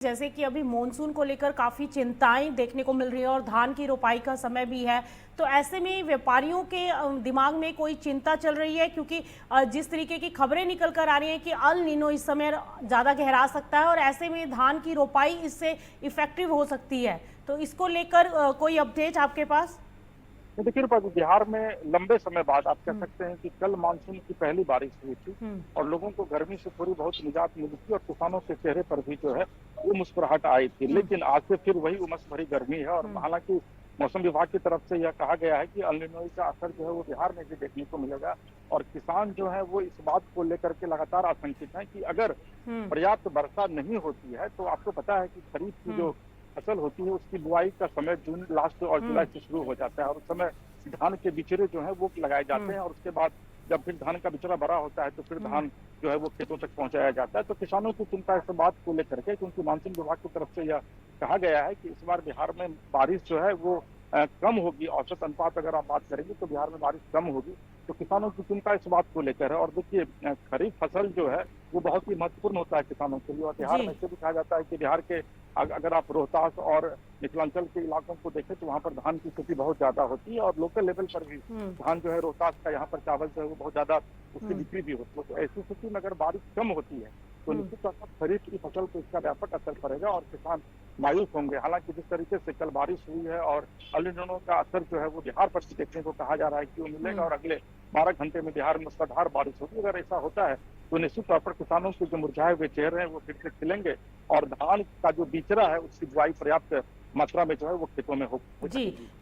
जैसे कि अभी मॉनसून को लेकर काफी चिंताएं देखने को मिल रही है और धान की रोपाई का समय भी है, तो ऐसे में व्यापारियों के दिमाग में कोई चिंता चल रही है? क्योंकि जिस तरीके की खबरें निकल कर आ रही हैं कि अल नीनो इस समय ज्यादा गहरा सकता है और ऐसे में धान की रोपाई इससे इफेक्टिव हो सकती है, तो इसको लेकर कोई अपडेट आपके पास? तो देखिए रूपा जी, बिहार में लंबे समय बाद आप कह सकते हैं कि कल मानसून की पहली बारिश हुई थी हम्म। और लोगों को गर्मी से थोड़ी बहुत निजात मिली थी और किसानों के चेहरे पर भी जो है वो मुस्कुराहट आई थी। लेकिन आज से फिर वही उमस भरी गर्मी है और हालांकि मौसम विभाग की तरफ से यह कहा गया है कि अल नीनो का असर जो है वो बिहार में भी देखने को मिलेगा और किसान जो है वो इस बात को लेकर के लगातार आशंकित है कि अगर पर्याप्त वर्षा नहीं होती है तो आपको पता है कि खरीफ की जो फसल होती है उसकी बुआई का समय जून लास्ट और जुलाई से शुरू हो जाता है और उस समय धान के बिचड़े जो है वो लगाए जाते हैं और उसके बाद जब फिर धान का बिचड़ा बड़ा होता है तो फिर धान जो है वो खेतों तक पहुंचाया जाता है। तो किसानों की चिंता इस बात को लेकर के, क्योंकि मानसून विभाग की तरफ से यह कहा गया है कि इस बार बिहार में बारिश जो है वो कम होगी। औसत अनुपात अगर आप बात करेंगे तो बिहार में बारिश कम होगी, तो किसानों की चिंता इस बात को लेकर है। और देखिए खरीफ फसल जो है वो बहुत ही महत्वपूर्ण होता है किसानों के लिए और बिहार में से भी कहा जाता है कि बिहार के अगर आप रोहतास और मिथिलांचल के इलाकों को देखें तो वहाँ पर धान की खेती बहुत ज्यादा होती है और लोकल लेवल पर भी धान जो है रोहतास का यहाँ पर चावल जो है वो बहुत ज्यादा उसकी बिक्री भी होती है। तो ऐसी स्थिति में अगर बारिश कम होती है तो निश्चित तौर पर खरीफ की फसल को इसका व्यापक असर पड़ेगा और किसान मायूस होंगे। हालांकि जिस तरीके से कल बारिश हुई है और अल नीनो का असर जो है वो बिहार पर देखने को कहा जा रहा है कि वो मिलेगा और अगले 12 घंटे में बिहार में मूसलाधार बारिश होगी। अगर ऐसा होता है तो निश्चित तौर पर किसानों के जो मुरझाए हुए चेहरे हैं वो फिर से खिलेंगे और धान का जो बिचड़ा है उसकी बुआई पर्याप्त मात्रा में जो है वो खेतों में हो जी।